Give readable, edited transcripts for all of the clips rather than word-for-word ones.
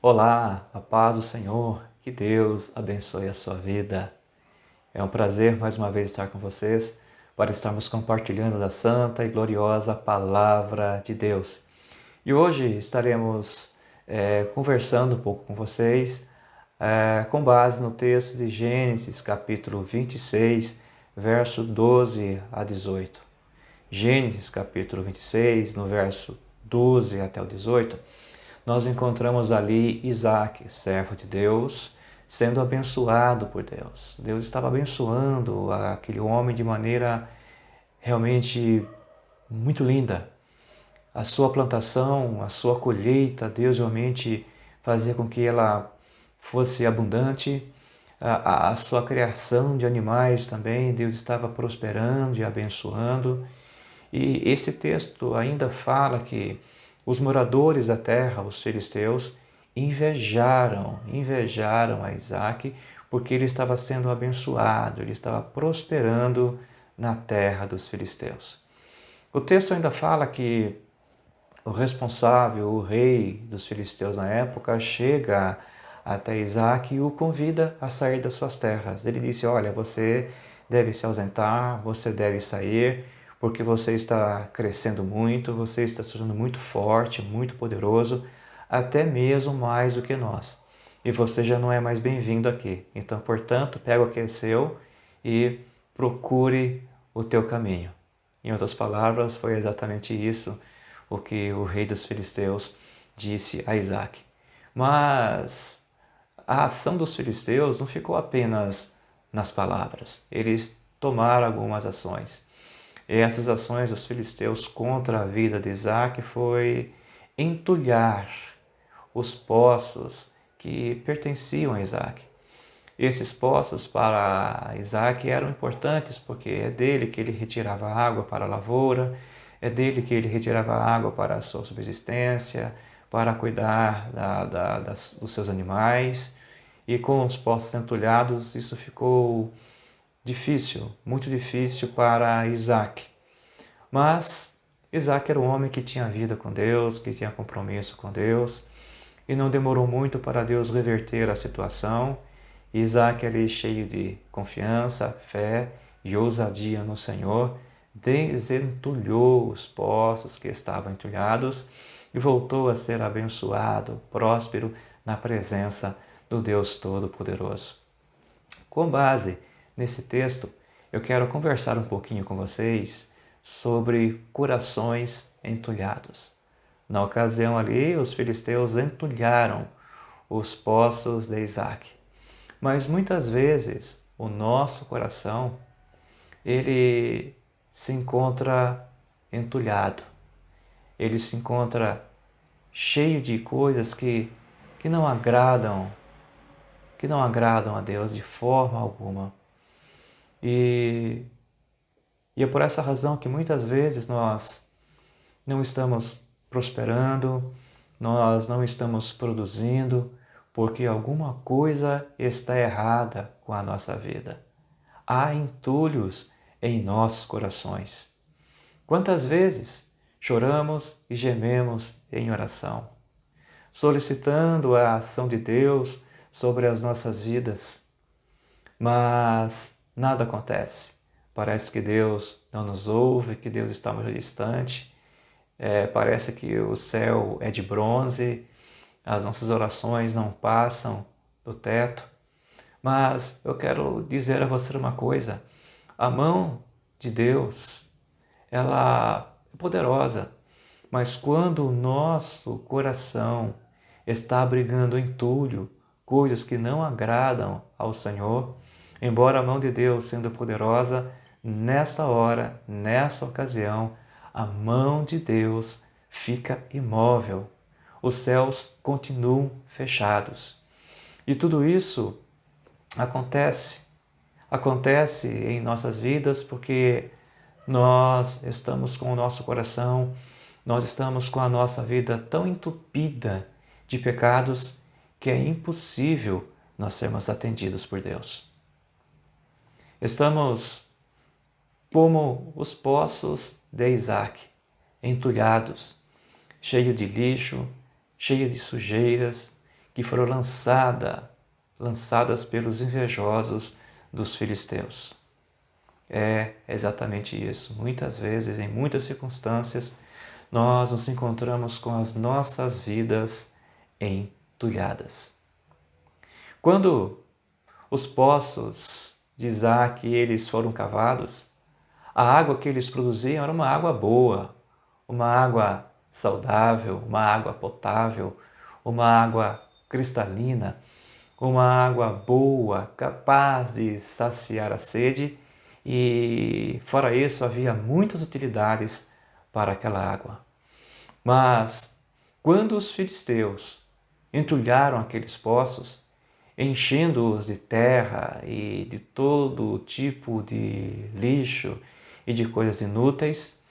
Olá, a paz do Senhor, que Deus abençoe a sua vida. É um prazer mais uma vez estar com vocês para estarmos compartilhando da santa e gloriosa Palavra de Deus. E hoje estaremos conversando um pouco com vocês com base no texto de Gênesis capítulo 26, verso 12 a 18. Gênesis capítulo 26, no verso 12 até o 18, nós encontramos ali Isaac, servo de Deus, sendo abençoado por Deus. Deus estava abençoando aquele homem de maneira realmente muito linda. A sua plantação, a sua colheita, Deus realmente fazia com que ela fosse abundante. A sua criação de animais também, Deus estava prosperando e abençoando. E esse texto ainda fala que os moradores da terra, os filisteus, invejaram a Isaac porque ele estava sendo abençoado, ele estava prosperando na terra dos filisteus. O texto ainda fala que o responsável, o rei dos filisteus na época, chega até Isaac e o convida a sair das suas terras. Ele disse: olha, você deve se ausentar, você deve sair, porque você está crescendo muito, você está se tornando muito forte, muito poderoso, até mesmo mais do que nós. E você já não é mais bem-vindo aqui. Então, portanto, pega o que é seu e procure o teu caminho. Em outras palavras, foi exatamente isso o que o rei dos filisteus disse a Isaac. Mas a ação dos filisteus não ficou apenas nas palavras. Eles tomaram algumas ações. E essas ações dos filisteus contra a vida de Isaac foi entulhar os poços que pertenciam a Isaac. Esses poços para Isaac eram importantes porque é dele que ele retirava água para a lavoura, é dele que ele retirava água para a sua subsistência, para cuidar dos seus animais. E com os poços entulhados, isso ficou difícil, muito difícil para Isaac. Mas Isaac era um homem que tinha vida com Deus, que tinha compromisso com Deus, e não demorou muito para Deus reverter a situação. Isaac, ali cheio de confiança, fé e ousadia no Senhor, desentulhou os poços que estavam entulhados e voltou a ser abençoado, próspero na presença do Deus Todo-Poderoso. Com base nesse texto, eu quero conversar um pouquinho com vocês sobre corações entulhados. Na ocasião ali, os filisteus entulharam os poços de Isaac. Mas muitas vezes o nosso coração, ele se encontra entulhado. Ele se encontra cheio de coisas que não agradam, que não agradam a Deus de forma alguma. E, e é por essa razão que muitas vezes nós não estamos prosperando, nós não estamos produzindo, porque alguma coisa está errada com a nossa vida. Há entulhos em nossos corações. Quantas vezes choramos e gememos em oração, solicitando a ação de Deus sobre as nossas vidas, mas nada acontece. Parece que Deus não nos ouve, que Deus está muito distante. Parece que o céu é de bronze, as nossas orações não passam do teto. Mas eu quero dizer a você uma coisa: a mão de Deus, ela é poderosa, mas quando o nosso coração está abrigando entulho, coisas que não agradam ao Senhor, embora a mão de Deus sendo poderosa, nessa hora, nessa ocasião, a mão de Deus fica imóvel. Os céus continuam fechados. E tudo isso acontece em nossas vidas porque nós estamos com o nosso coração, nós estamos com a nossa vida tão entupida de pecados que é impossível nós sermos atendidos por Deus. Estamos como os poços de Isaac, entulhados, cheio de lixo, cheio de sujeiras, que foram lançadas pelos invejosos dos filisteus. É exatamente isso. Muitas vezes, em muitas circunstâncias, nós nos encontramos com as nossas vidas entulhadas. Quando os poços de Isaac eles foram cavados, a água que eles produziam era uma água boa, uma água saudável, uma água potável, uma água cristalina, uma água boa, capaz de saciar a sede, e fora isso havia muitas utilidades para aquela água. Mas quando os filisteus entulharam aqueles poços, enchendo-os de terra e de todo tipo de lixo e de coisas inúteis,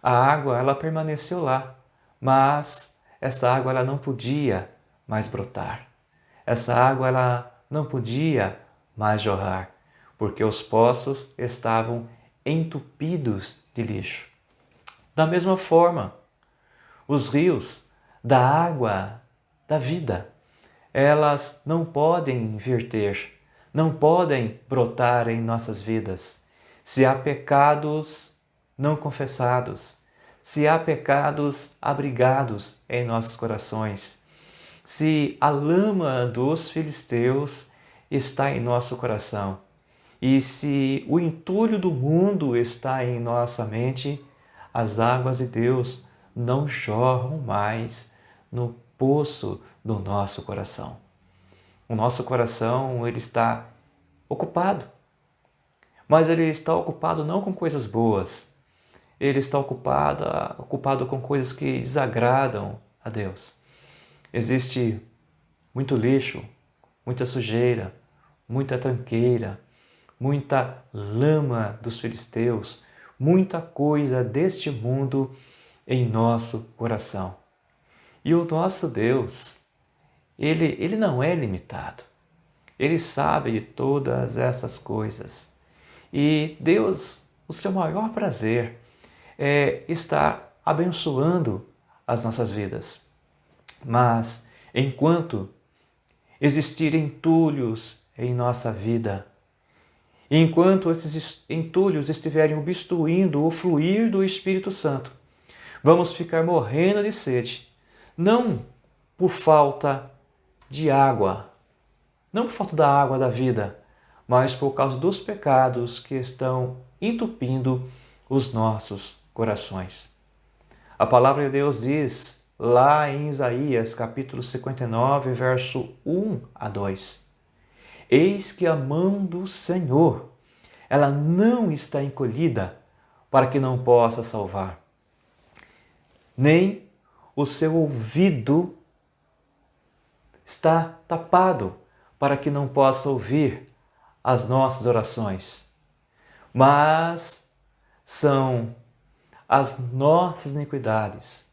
a água ela permaneceu lá, mas essa água ela não podia mais brotar. Essa água ela não podia mais jorrar, porque os poços estavam entupidos de lixo. Da mesma forma, os rios da água da vida, elas não podem verter, não podem brotar em nossas vidas, se há pecados não confessados, se há pecados abrigados em nossos corações, se a lama dos filisteus está em nosso coração e se o entulho do mundo está em nossa mente, as águas de Deus não jorram mais no poço do nosso coração. O nosso coração ele está ocupado, mas ele está ocupado não com coisas boas, ele está ocupado com coisas que desagradam a Deus. Existe muito lixo, muita sujeira, muita tranqueira, muita lama dos filisteus, muita coisa deste mundo em nosso coração. E o nosso Deus, Ele não é limitado. Ele sabe de todas essas coisas. E Deus, o seu maior prazer é estar abençoando as nossas vidas. Mas enquanto existirem entulhos em nossa vida, enquanto esses entulhos estiverem obstruindo o fluir do Espírito Santo, vamos ficar morrendo de sede, não por falta de água, não por falta da água da vida, mas por causa dos pecados que estão entupindo os nossos corações. A palavra de Deus diz lá em Isaías, capítulo 59, verso 1 a 2: Eis que a mão do Senhor, ela não está encolhida para que não possa salvar, nem o seu ouvido está tapado para que não possa ouvir as nossas orações, mas são as nossas iniquidades,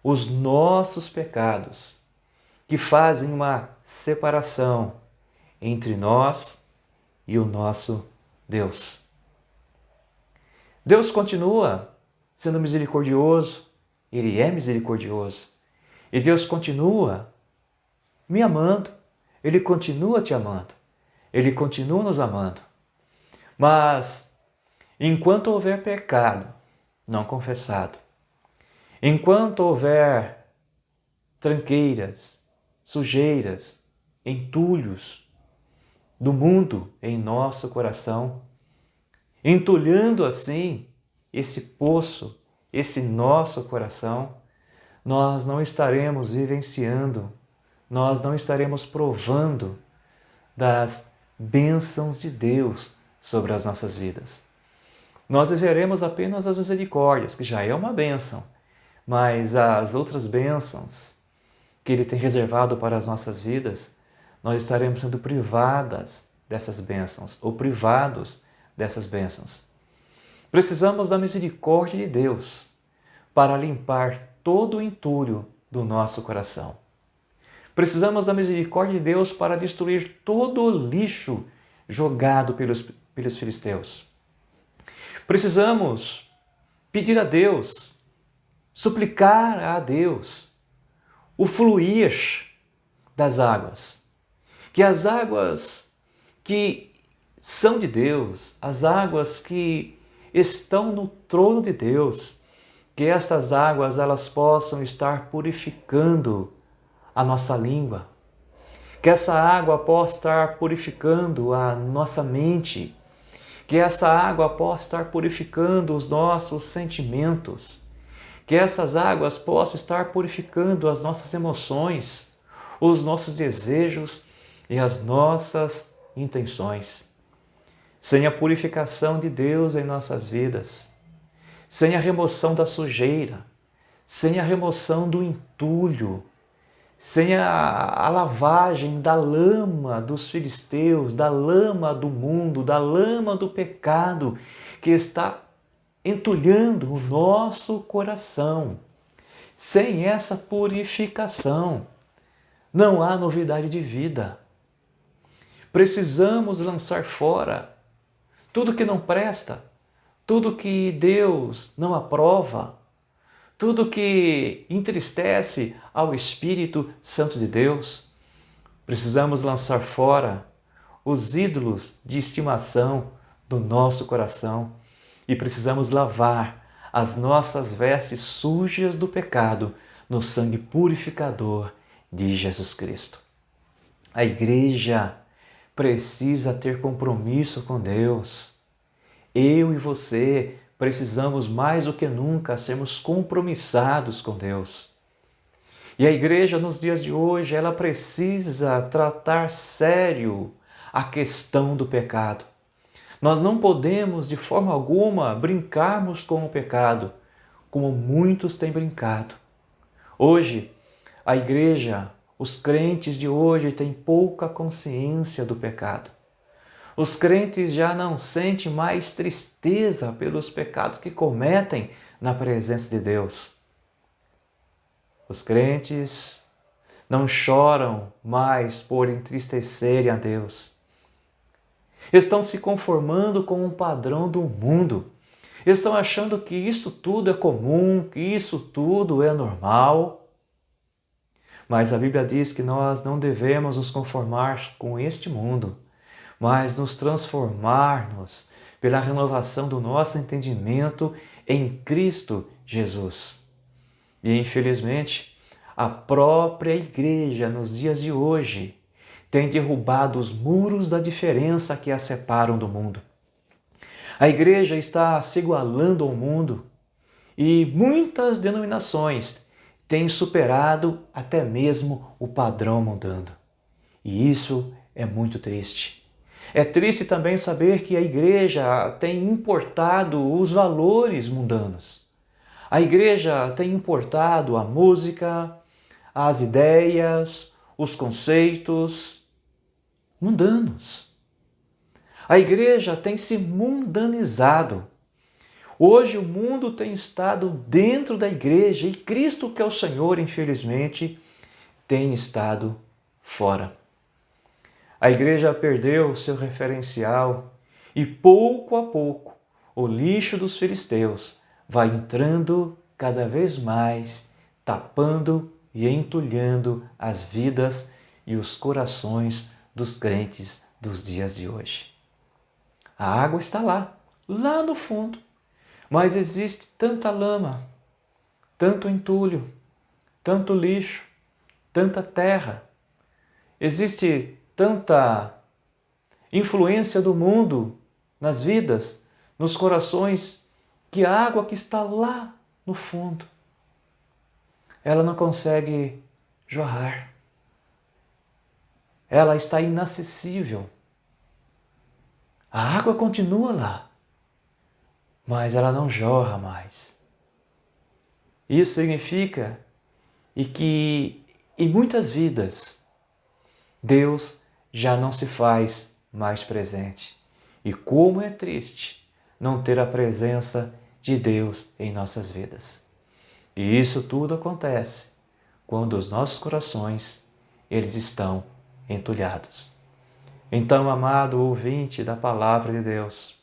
os nossos pecados, que fazem uma separação entre nós e o nosso Deus. Deus continua sendo misericordioso, Ele é misericordioso, e Deus continua me amando, Ele continua te amando, Ele continua nos amando. Mas enquanto houver pecado não confessado, enquanto houver tranqueiras, sujeiras, entulhos do mundo em nosso coração, entulhando assim esse poço, esse nosso coração, nós não estaremos vivenciando, nós não estaremos provando das bênçãos de Deus sobre as nossas vidas. Nós viveremos apenas as misericórdias, que já é uma bênção, mas as outras bênçãos que Ele tem reservado para as nossas vidas, nós estaremos sendo privadas dessas bênçãos, ou privados dessas bênçãos. Precisamos da misericórdia de Deus para limpar todo o entulho do nosso coração. Precisamos da misericórdia de Deus para destruir todo o lixo jogado pelos filisteus. Precisamos pedir a Deus, suplicar a Deus o fluir das águas. Que as águas que são de Deus, as águas que estão no trono de Deus, que essas águas elas possam estar purificando a nossa língua, que essa água possa estar purificando a nossa mente, que essa água possa estar purificando os nossos sentimentos, que essas águas possam estar purificando as nossas emoções, os nossos desejos e as nossas intenções. Sem a purificação de Deus em nossas vidas, sem a remoção da sujeira, sem a remoção do entulho, sem a lavagem da lama dos filisteus, da lama do mundo, da lama do pecado que está entulhando o nosso coração. Sem essa purificação, não há novidade de vida. Precisamos lançar fora tudo que não presta, tudo que Deus não aprova, tudo que entristece ao Espírito Santo de Deus. Precisamos lançar fora os ídolos de estimação do nosso coração e precisamos lavar as nossas vestes sujas do pecado no sangue purificador de Jesus Cristo. A igreja precisa ter compromisso com Deus. Eu e você precisamos mais do que nunca sermos compromissados com Deus. E a igreja nos dias de hoje, ela precisa tratar sério a questão do pecado. Nós não podemos de forma alguma brincarmos com o pecado, como muitos têm brincado. Hoje, a igreja, os crentes de hoje têm pouca consciência do pecado. Os crentes já não sentem mais tristeza pelos pecados que cometem na presença de Deus. Os crentes não choram mais por entristecerem a Deus. Estão se conformando com o padrão do mundo. Estão achando que isso tudo é comum, que isso tudo é normal. Mas a Bíblia diz que nós não devemos nos conformar com este mundo, mas nos transformarmos pela renovação do nosso entendimento em Cristo Jesus. E infelizmente, a própria igreja nos dias de hoje tem derrubado os muros da diferença que a separam do mundo. A igreja está se igualando ao mundo e muitas denominações têm superado até mesmo o padrão mundano. E isso é muito triste. É triste também saber que a igreja tem importado os valores mundanos. A igreja tem importado a música, as ideias, os conceitos mundanos. A igreja tem se mundanizado. Hoje o mundo tem estado dentro da igreja e Cristo, que é o Senhor, infelizmente, tem estado fora. A igreja perdeu seu referencial e pouco a pouco o lixo dos filisteus vai entrando cada vez mais, tapando e entulhando as vidas e os corações dos crentes dos dias de hoje. A água está lá no fundo, mas existe tanta lama, tanto entulho, tanto lixo, tanta terra. Existe tanta influência do mundo nas vidas, nos corações, que a água que está lá no fundo, ela não consegue jorrar. Ela está inacessível. A água continua lá, mas ela não jorra mais. Isso significa que em muitas vidas Deus já não se faz mais presente. E como é triste não ter a presença de Deus em nossas vidas. E isso tudo acontece quando os nossos corações eles estão entulhados. Então, amado ouvinte da palavra de Deus,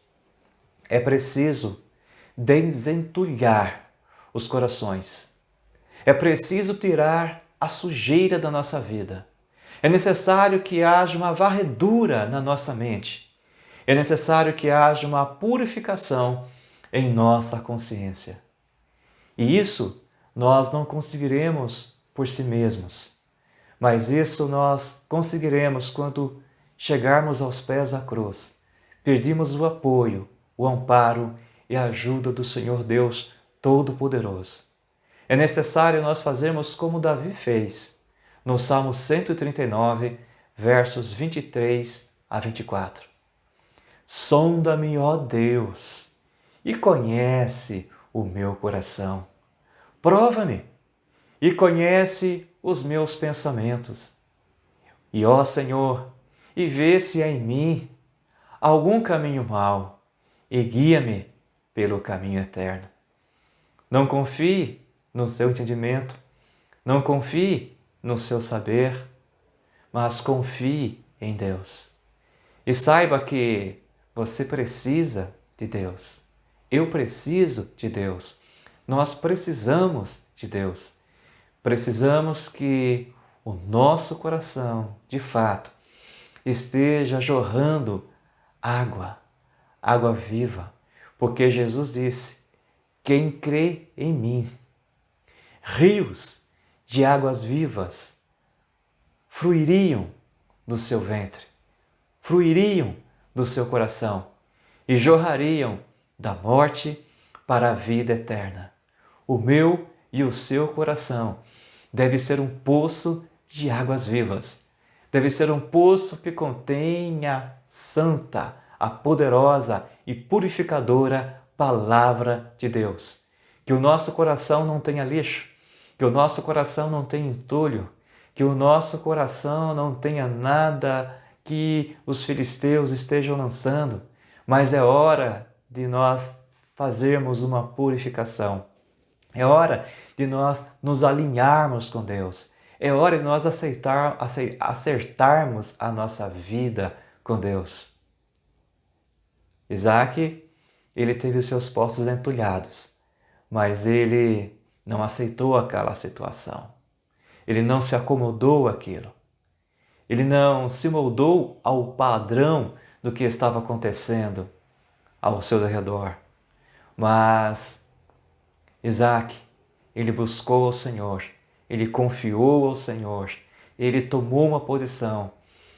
é preciso desentulhar os corações. É preciso tirar a sujeira da nossa vida. É necessário que haja uma varredura na nossa mente. É necessário que haja uma purificação em nossa consciência. E isso nós não conseguiremos por si mesmos, mas isso nós conseguiremos quando chegarmos aos pés da cruz, pedirmos o apoio, o amparo e a ajuda do Senhor Deus Todo-Poderoso. É necessário nós fazermos como Davi fez, no Salmo 139, versos 23 a 24. Sonda-me, ó Deus, e conhece o meu coração. Prova-me e conhece os meus pensamentos. E, ó Senhor, e vê se há em mim algum caminho mau e guia-me pelo caminho eterno. Não confie no seu entendimento, não confie no seu saber, mas confie em Deus. E saiba que você precisa de Deus. Eu preciso de Deus. Nós precisamos de Deus. Precisamos que o nosso coração, de fato, esteja jorrando água, água viva, porque Jesus disse: quem crê em mim, rios de águas vivas fluiriam do seu ventre, fluiriam do seu coração e jorrariam da morte para a vida eterna. O meu e o seu coração deve ser um poço de águas vivas. Deve ser um poço que contenha a santa, a poderosa e purificadora Palavra de Deus. Que o nosso coração não tenha lixo, que o nosso coração não tenha entulho, que o nosso coração não tenha nada que os filisteus estejam lançando, mas é hora de nós fazermos uma purificação. É hora de nós nos alinharmos com Deus. É hora de nós acertarmos a nossa vida com Deus. Isaac, ele teve os seus poços entulhados, mas ele não aceitou aquela situação. Ele não se acomodou àquilo. Ele não se moldou ao padrão do que estava acontecendo ao seu redor. Mas Isaac, ele buscou ao Senhor, ele confiou ao Senhor, ele tomou uma posição,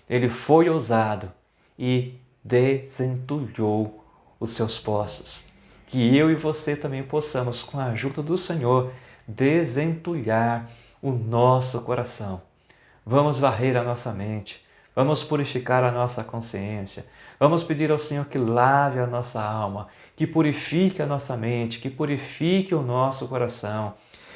ele foi ousado e desentulhou os seus poços. Que eu e você também possamos, com a ajuda do Senhor, desentulhar o nosso coração. Vamos varrer a nossa mente, vamos purificar a nossa consciência, vamos pedir ao Senhor que lave a nossa alma, que purifique a nossa mente, que purifique o nosso coração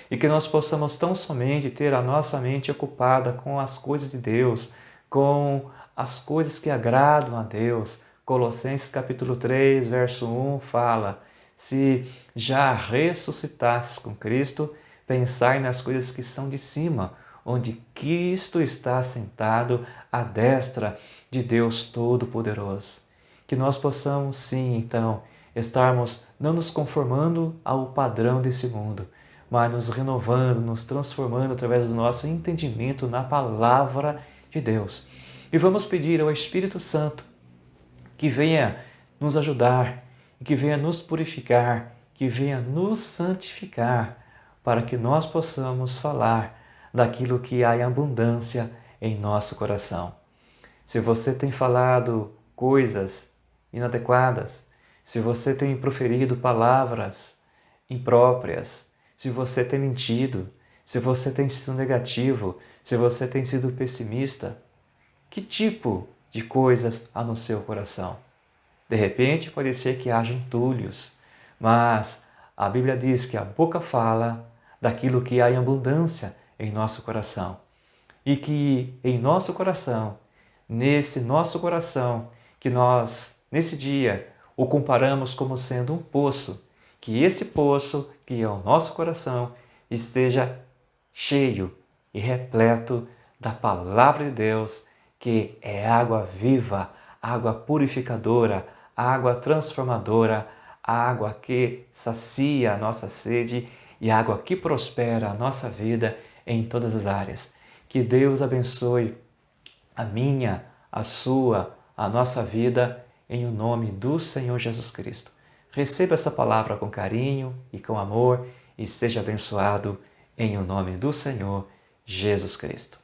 e que nós possamos tão somente ter a nossa mente ocupada com as coisas de Deus, com as coisas que agradam a Deus. Colossenses capítulo 3, verso 1 fala: se já ressuscitastes com Cristo, pensai nas coisas que são de cima, onde Cristo está sentado à destra de Deus Todo-Poderoso. Que nós possamos sim, então, estarmos não nos conformando ao padrão desse mundo, mas nos renovando, nos transformando através do nosso entendimento na Palavra de Deus. E vamos pedir ao Espírito Santo que venha nos ajudar, que venha nos purificar, que venha nos santificar, para que nós possamos falar daquilo que há em abundância em nosso coração. Se você tem falado coisas inadequadas, se você tem proferido palavras impróprias, se você tem mentido, se você tem sido negativo, se você tem sido pessimista, que tipo de coisas há no seu coração? De repente pode ser que haja entulhos, mas a Bíblia diz que a boca fala daquilo que há em abundância em nosso coração. E que em nosso coração, nesse nosso coração, que nós, nesse dia, o comparamos como sendo um poço, que esse poço, que é o nosso coração, esteja cheio e repleto da Palavra de Deus, que é água viva, água purificadora, água transformadora, água que sacia a nossa sede e água que prospera a nossa vida em todas as áreas. Que Deus abençoe a minha, a sua, a nossa vida, em o nome do Senhor Jesus Cristo. Receba essa palavra com carinho e com amor e seja abençoado em o nome do Senhor Jesus Cristo.